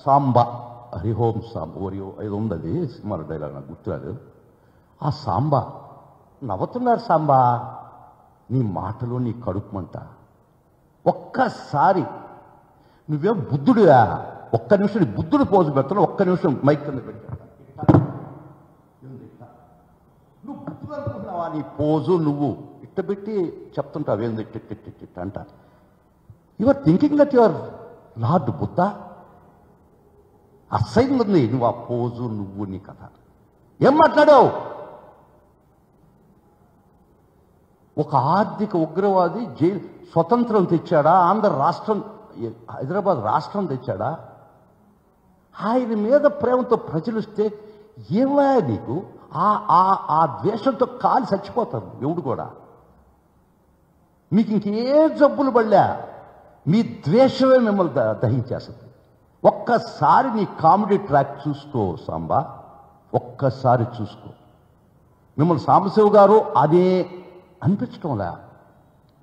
సాంబా హరిహోం సాంబ Oreo ఏదో ఉంది అది సినిమా డైలాగ్ నాకు గుర్తురాదు. ఆ సాంబా నవ్వుతున్నారు. సాంబా నీ మాటలో నీ కడుపుమంట. ఒక్కసారి నువ్వేం బుద్ధుడుగా ఒక్క నిమిషం బుద్ధుడు పోజు పెడతాను. ఒక్క నిమిషం మైక్ కింద పెట్టా. నువ్వు బుద్ధుడు అనుకుంటున్నావా? నీ పోజు నువ్వు ఇట్ట పెట్టి చెప్తుంటావు ఏంది ఇట్ట అంట. Your thinking that your lord Buddha. అసహ్యంగా ఉంది నువ్వు ఆ పోజు నువ్వు నీ కథ. ఏం మాట్లాడావు? ఒక ఆర్థిక ఉగ్రవాది జైలు స్వతంత్రం తెచ్చాడా? ఆంధ్ర రాష్ట్రం హైదరాబాద్ రాష్ట్రం తెచ్చాడా? ఆయన మీద ప్రేమతో ప్రజలిస్తే ఏమయ్యా నీకు? ఆ ద్వేషంతో కాలి చచ్చిపోతారు ఎవడు కూడా. మీకు ఇంకే జబ్బులు పడలే, మీ ద్వేషమే మిమ్మల్ని దహించేస్తుంది. ఒక్కసారి నీ కామెడీ ట్రాక్ చూసుకో సాంబా, ఒక్కసారి చూసుకో. మిమ్మల్ని సాంబశివ్ గారు అదే అనిపించడంలా.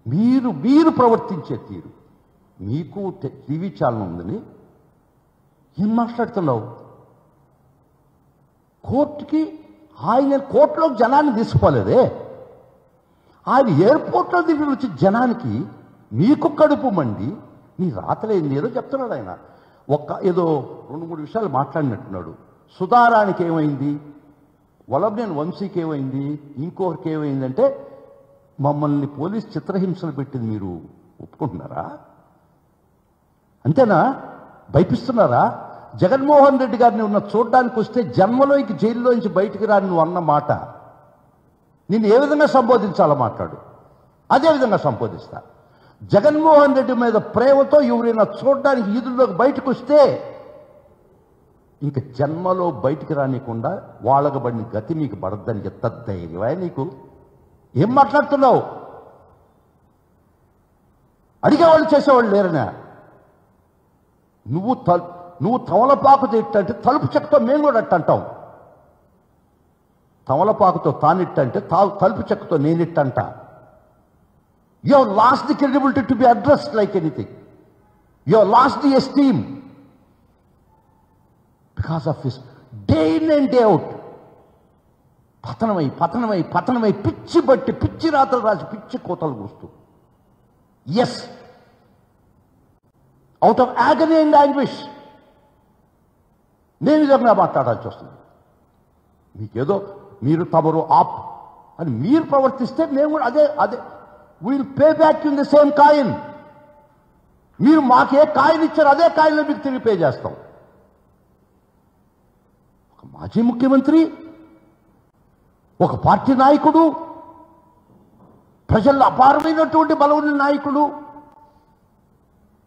మీరు ప్రవర్తించే తీరు, మీకు టీవీ ఛానల్ ఉందని ఏం మాట్లాడుతున్నావు? కోర్టుకి ఆయన కోర్టులో జనాన్ని తీసుకోలేదే, ఆయన ఎయిర్పోర్ట్లో దిగి వచ్చి జనానికి మీకు కడుపు మండి నీ రాతలేంది ఏదో చెప్తున్నాడు ఆయన. ఏదో 2-3 విషయాలు మాట్లాడినట్టున్నాడు. సుధారానికి ఏమైంది, వల్లభనేని వంశీకి ఏమైంది, ఇంకొకరికి ఏమైందంటే మమ్మల్ని పోలీస్ చిత్రహింసలు పెట్టింది మీరు ఒప్పుకుంటున్నారా? అంతేనా? భయపిస్తున్నారా? జగన్మోహన్ రెడ్డి గారిని ఉన్న చూడడానికి వస్తే జన్మలోకి జైల్లోంచి బయటికి రాని నువ్వు అన్న మాట నిన్ను ఏ విధంగా సంబోధించాలో మాట్లాడు, అదే విధంగా సంబోధిస్తా. జగన్మోహన్ రెడ్డి మీద ప్రేమతో ఎవరైనా చూడడానికి ఈదుల్లోకి బయటకు వస్తే ఇంక జన్మలో బయటికి రానికుండా వాళ్ళకు పడిన గతి మీకు పడద్దని ఎంత ధైర్యమా నీకు? ఏం మాట్లాడుతున్నావు? అడిగేవాళ్ళు చేసేవాళ్ళు లేరనా? నువ్వు తమలపాకు తిట్టంటే తలుపు చెక్కతో మేము కూడా అట్టంటాం. తమలపాకుతో తానిట్టంటే తలుపు చెక్కతో నేనిట్టంట. You have lost the credibility to be addressed like anything. You have lost the esteem because of his day in and day out. పతనమై పిచ్చి బట్టి పిచ్చి రాతలు రాసి పిచ్చి కోతలు కూస్తూ, yes, out of agony and anguish నేను విధంగా మాట్లాడాల్సి వస్తుంది. మీకేదో మీరు తమరు ఆప్ అని మీరు ప్రవర్తిస్తే మేము కూడా అదే will pay back in the same coin. మీరు మాకే కాయిన్ ఇచ్చారు, అదే కాయిన్లో మీకు తిరిగి పే చేస్తాం. ఒక మాజీ ముఖ్యమంత్రి, ఒక పార్టీ నాయకుడు, ప్రజల్లో అపారమైనటువంటి బలమైన నాయకుడు,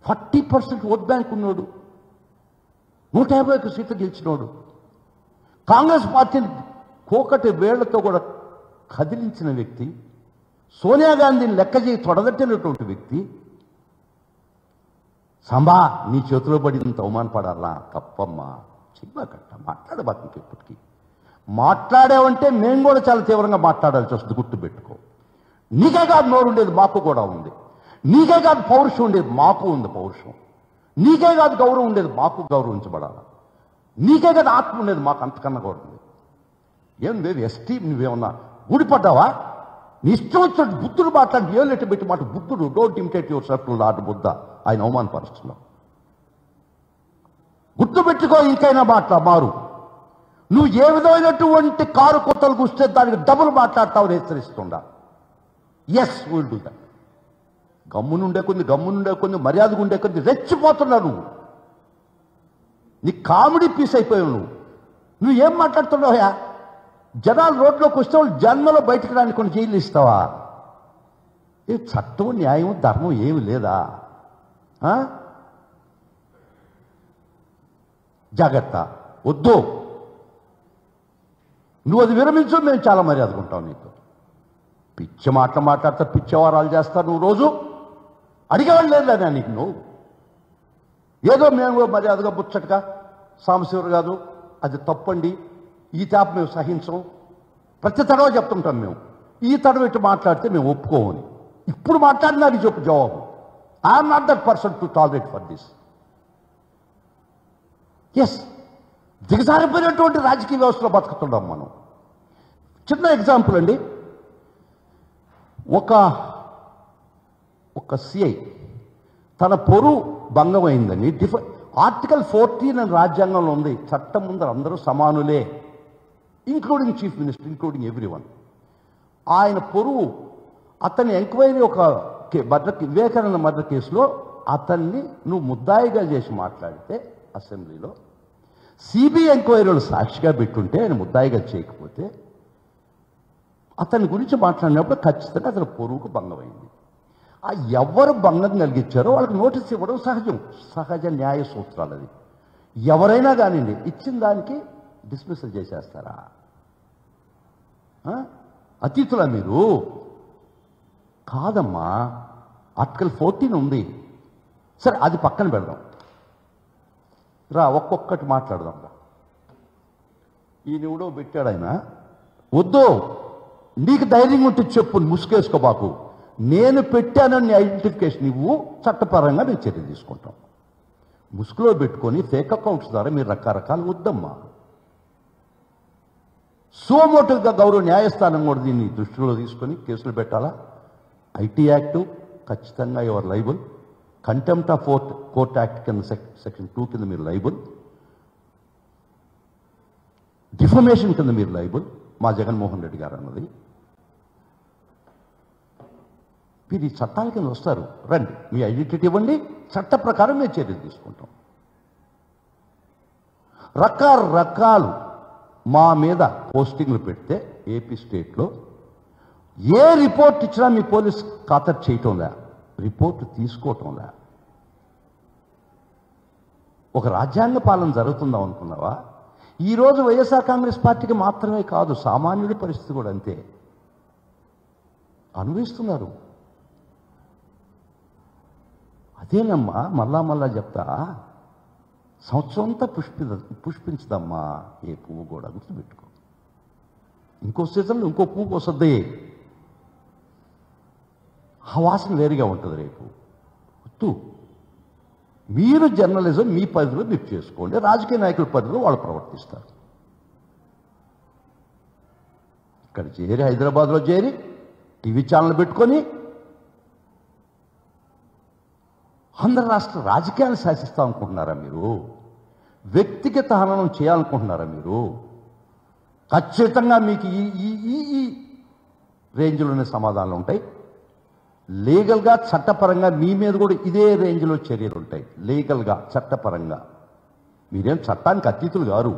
40% ఓట్ బ్యాంక్ ఉన్నాడు, 151 సీట్లు గెలిచినోడు, కాంగ్రెస్ పార్టీని కోకటి వేళ్లతో కూడా కదిలించిన వ్యక్తి, సోనియా గాంధీని లెక్క చేయి తొడగట్టినటువంటి వ్యక్తి. సంబా నీ చేతిలో పడినంత అవమానపడాలా? తప్పమ్మా, చిన్నకట్ట మాట్లాడబాకు. ఇప్పటికీ మాట్లాడావంటే మేము కూడా చాలా తీవ్రంగా మాట్లాడాల్సి వస్తుంది, గుర్తుపెట్టుకో. నీకే కాదు నోరు ఉండేది, మాకు కూడా ఉంది. నీకే కాదు పౌరుషం ఉండేది, మాకు ఉంది పౌరుషం. నీకే కాదు గౌరవం ఉండేది, మాకు గౌరవించబడాలి. నీకే కాదు ఆత్మ ఉండేది, మాకు అంతకన్నా కూడా ఉంది. ఏం లేదు ఎస్టీమ్. నువ్వేమన్నా ఊడిపడ్డావా? నీ ఇష్టం వచ్చినట్టు బుద్ధుడు మాట్లాడి ఏళ్ళెట్టు పెట్టి మాట బుద్ధుడు. Don't imitate your self lord Buddha. ఆయన అవమానపరుస్తున్నావు. గుర్తుపెట్టుకో, ఇంకైనా మారు. నువ్వు ఏ విధమైనటువంటి కారు కొత్తలు కూస్తే దానికి డబుల్ మాట్లాడతావు హెచ్చరిస్తుండా. Yes, will do that. గమ్మునుండే కొన్ని మర్యాదగా ఉండే కొద్ది రెచ్చిపోతున్నావు నువ్వు. నీ కామెడీ పీస్ అయిపోయావు నువ్వు ఏం మాట్లాడుతున్నావా? జనాలు రోడ్లోకి వస్తే వాళ్ళు జన్మలో బయటకు రాని కొన్ని జైలు ఇస్తావా? ఏ చట్టం, న్యాయం, ధర్మం ఏమి లేదా? జాగ్రత్త, వద్దు. నువ్వు అది విరమించు, మేము చాలా మర్యాదగా ఉంటాం నీకు. పిచ్చి మాట్లాడతా, పిచ్చవారాలు చేస్తా నువ్వు. రోజు అడిగేవాళ్ళు లేదా నీకు? నువ్వు ఏదో మేము మర్యాదగా బుచ్చటగా సాంబశివరావు కాదు, అది తప్పండి, ఈ తేప మేము సహించం, ప్రతి తడవ చెప్తుంటాం మేము. ఈ తడవ ఇటు మాట్లాడితే మేము ఒప్పుకోమని. ఇప్పుడు మాట్లాడినా అది చెప్పు జవాబు. I'm not that person to tolerate for this. Yes, దిగజారిపోయినటువంటి రాజకీయ వ్యవస్థలో బతుకుతున్నాం మనం. చిన్న ఎగ్జాంపుల్ అండి. ఒక సిఐ తన పొరు భంగమైందని ఆర్టికల్ 14 అని రాజ్యాంగంలో ఉంది, చట్టం ముందర అందరూ సమానులే, including chief minister, including everyone. ఆయన పొరువు అతన్ని ఎంక్వైరీ ఒక వివేకానంద మర్డర్ కేసులో అతన్ని నువ్వు ముద్దాయిగా చేసి మాట్లాడితే అసెంబ్లీలో, సిబిఐ ఎంక్వైరీలు సాక్షిగా పెట్టుంటే ఆయన ముద్దాయిగా చేయకపోతే అతని గురించి మాట్లాడినప్పుడు ఖచ్చితంగా అతని పొరువుకు భంగమైంది. ఆ ఎవరు భంగం కలిగించారో వాళ్ళకి నోటీస్ ఇవ్వడం సహజ న్యాయ సూత్రాలు. అది ఎవరైనా కానివ్వండి, ఇచ్చిన దానికి డిస్మిసల్ చేసేస్తారా? అతీతులా మీరు? కాదమ్మా, ఆర్టికల్ 14 ఉంది. సరే, అది పక్కన పెడదాం రా, ఒక్కొక్కటి మాట్లాడదాం రా. ఈయనెవడో పెట్టాడు ఆయన, వద్దు నీకు ధైర్యం ఉంటే చెప్పు, ముసుకేసుకోబాకు. నేను పెట్టానని ఐడెంటిఫికేషన్ ఇవ్వు, చట్టపరంగా నేను చర్య తీసుకుంటాం. ముసుగులో పెట్టుకొని ఫేక్ అకౌంట్స్ ద్వారా మీరు రకరకాలు వద్దమ్మా. సోమోటుగా గౌరవ న్యాయస్థానం కూడా దీన్ని దృష్టిలో తీసుకొని కేసులు పెట్టాలా? ఐటీ యాక్ట్ ఖచ్చితంగా your liable, contempt of court act కింద సెక్షన్ 2 కింద మీరు లైబుల్, డిఫమేషన్ కింద మీరు లైబుల్. మా జగన్మోహన్ రెడ్డి గారు అన్నది. మీరు ఈ చట్టాల కింద వస్తారు, రండి మీ ఐడెంటిటీ ఇవ్వండి, చట్ట ప్రకారం మేము చర్యలు తీసుకుంటాం. రకరకాలు మా మీద పోస్టింగ్లు పెడితే ఏపీ స్టేట్లో ఏ రిపోర్ట్ ఇచ్చినా మీ పోలీస్ ఖాతరు చేయటంలే, రిపోర్టు తీసుకోవటంలే. ఒక రాజ్యాంగ పాలన జరుగుతుందాం అనుకున్నావా? ఈరోజు వైఎస్ఆర్ కాంగ్రెస్ పార్టీకి మాత్రమే కాదు, సామాన్యుడి పరిస్థితి కూడా అంతే అనుభవిస్తున్నారు. అదేనమ్మా, మళ్ళా చెప్తా, సంవత్సరం అంతా పుష్పించదమ్మా ఏ పువ్వు కూడా, గుర్తుపెట్టుకో. ఇంకో సీజన్లో ఇంకో పువ్వు వస్తుంది, ఆ వాసన వేరుగా ఉంటుంది రేపు. గుర్తు, మీరు జర్నలిజం మీ పరిధిలో మీరు చేసుకోండి, రాజకీయ నాయకుల పరిధిలో వాళ్ళు ప్రవర్తిస్తారు. ఇక్కడ చేరి, హైదరాబాద్లో చేరి టీవీ ఛానల్ పెట్టుకొని ఆంధ్ర రాష్ట్ర రాజకీయాలు శాసిస్తాం అనుకుంటున్నారా మీరు? వ్యక్తిగత హననం చేయాలనుకుంటున్నారా మీరు? ఖచ్చితంగా మీకు ఈ రేంజ్లోనే సమాధానాలు ఉంటాయి. లీగల్గా, చట్టపరంగా మీ మీద కూడా ఇదే రేంజ్లో చర్యలు ఉంటాయి. లీగల్గా, చట్టపరంగా మీరేం చట్టానికి అతీతులు గారు.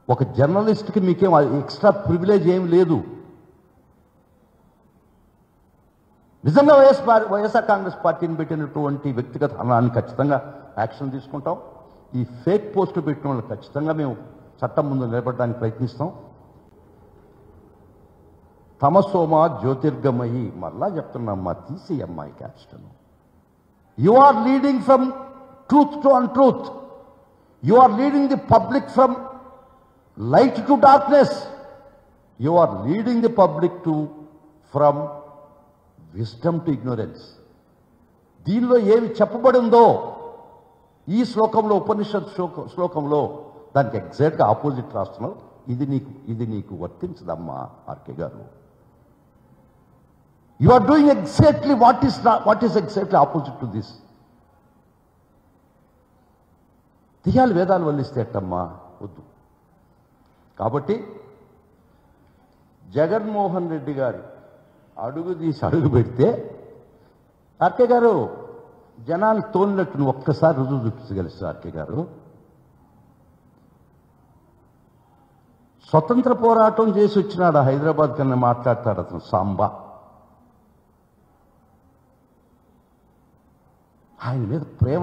ఒక జర్నలిస్ట్కి మీకేం ఎక్స్ట్రా ప్రివిలేజ్ ఏం లేదు. నిజంగా వైఎస్ఆర్ కాంగ్రెస్ పార్టీని పెట్టినటువంటి వ్యక్తిగత హనాన్ని ఖచ్చితంగా యాక్షన్ తీసుకుంటాం. ఈ ఫేక్ పోస్టులు పెట్టిన వాళ్ళు ఖచ్చితంగా మేము చట్టం ముందు నిలబడడానికి ప్రయత్నిస్తాం. తమసోమ జ్యోతిర్గమయి, మళ్ళా చెప్తున్నామ్మా, తీసేయమ్మా ఈ caption. You are leading from truth to untruth. You are leading the public from light to darkness. You are leading the public from wisdom to ignorance. దీనిలో ఏమి చెప్పబడి ఉందో ఈ శ్లోకంలో, ఉపనిషత్ శ్లోకంలో, దానికి ఎగ్జాక్ట్గా ఆపోజిట్ రాస్తున్నావు. ఇది నీకు వర్తించదమ్మా ఆర్కే గారు. You are doing exactly what is exactly opposite to this. దెయ్యాలు వేదాలు వల్లిస్తే ఎట్టమ్మా? వద్దు. కాబట్టి జగన్మోహన్ రెడ్డి గారు అడుగు తీసి అడుగు పెడితే, ఆర్కే గారు జనాలు తోలినట్టు నువ్వు ఒక్కసారి రుజువు చూపించగలుగుతా. ఆర్కే గారు స్వతంత్ర పోరాటం చేసి వచ్చినాడు హైదరాబాద్ కన్నా మాట్లాడతాడు అతను సాంబా. ఆయన మీద ప్రేమ,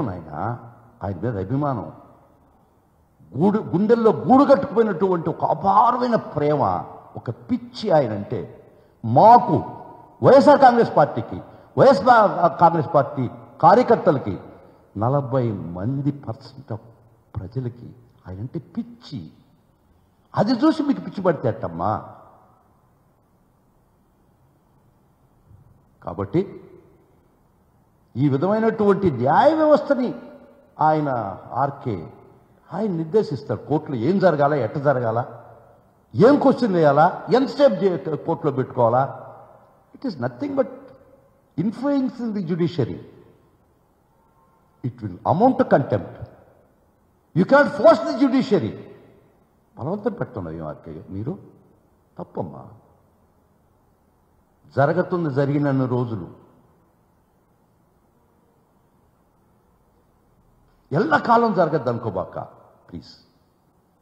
ఆయన మీద అభిమానం, గుండెల్లో గూడు కట్టుకుపోయినటువంటి ఒక అపారమైన ప్రేమ, ఒక పిచ్చి ఆయన అంటే. మాకు వైఎస్ఆర్ కాంగ్రెస్ పార్టీకి, వైఎస్ఆర్ కాంగ్రెస్ పార్టీ కార్యకర్తలకి 40% ప్రజలకి ఆయన అంటే పిచ్చి. అది చూసి మీకు పిచ్చి పడితే అట్టమ్మా. కాబట్టి ఈ విధమైనటువంటి న్యాయ వ్యవస్థని ఆయన ఆర్కే ఆయన నిర్దేశిస్తాడు కోర్టులో ఏం జరగాల, ఎట్ట జరగాల, ఏం క్వశ్చన్ వేయాలా, ఎంతసేపు కోర్టులో పెట్టుకోవాలా. It is nothing but influencing the judiciary. It will amount to contempt. You cannot force the judiciary. బలవంతం పెడుతున్నారు ఆర్కే మీరు, తప్పమ్మా. జరిగినన్ని రోజులు ఎల్లకాలం జరగద్దు అనుకోబాక ప్లీజ్.